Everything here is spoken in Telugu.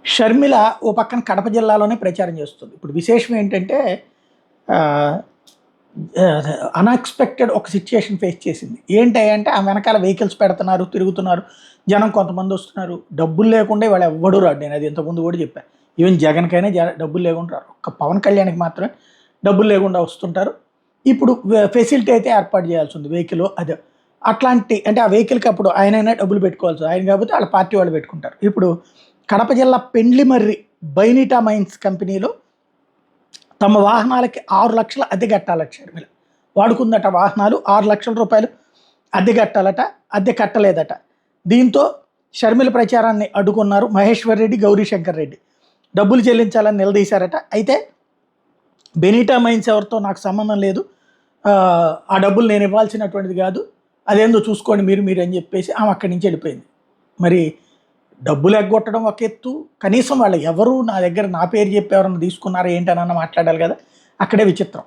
షర్మిల ఓ పక్కన కడప జిల్లాలోనే ప్రచారం చేస్తుంది. ఇప్పుడు విశేషం ఏంటంటే ఆహ్, అన్‌ఎక్స్‌పెక్టెడ్ ఒక సిట్యుయేషన్ ఫేస్ చేసింది. ఏంటంటే ఆమె వెనకాల వెహికల్స్ పెడుతున్నారు, తిరుగుతున్నారు. జనం కొంతమందొస్తున్నారు. డబ్బులు లేకుండా ఇవాళ ఎవ్వడు రాడు. నేనది ఇంతకుముందు గూడా చెప్పా. ఈవెన్ జగన్‌కైనా డబ్బులు లేకుండా రారు. ఒక్క పవన్ కళ్యాణ్‌కి మాత్రమే డబ్బులు లేకుండా వస్తుంటారు. ఇప్పుడు ఫెసిలిటీ అయితే ఏర్పాటు చేయాల్సింది వెహికల్ అదే. అట్లాంటి అంటే ఆ వెహికల్‌కి అప్పుడు ఆయనైనా డబ్బులు పెట్టుకోవాల్సి ఆయన కాకపోతే ఆళ్ళ పార్టీ వాళ్ళు పెట్టుకుంటారు. ఇప్పుడు కడప జిల్లా పెండ్లిమర్రి బైనిటా మైన్స్ కంపెనీలో తమ వాహనాలకి 6,00,000 అద్దె కట్టాలట షర్మిల. వాడుకుందట వాహనాలు రూ. 6,00,000 అద్దె కట్టాలట. అద్దె కట్టలేదట. దీంతో షర్మిల ప్రచారాన్ని అడ్డుకున్నారు మహేశ్వర్ రెడ్డి, గౌరీశంకర్ రెడ్డి. డబ్బులు చెల్లించాలని నిలదీశారట. అయితే బెనిటా మైన్స్ ఎవరితో నాకు సంబంధం లేదు. ఆ డబ్బులు నేను ఇవ్వాల్సినటువంటిది కాదు. అదేందో చూసుకోండి మీరు అని చెప్పేసి ఆమె అక్కడి నుంచి వెళ్ళిపోయింది. మరి డబ్బులు ఎగ్గొట్టడం ఒక ఎత్తు. కనీసం వాళ్ళు ఎవరు నా దగ్గర నా పేరు చెప్పి ఎవరన్నా తీసుకున్నారా ఏంటనన్నా మాట్లాడాలి కదా! అక్కడే విచిత్రం.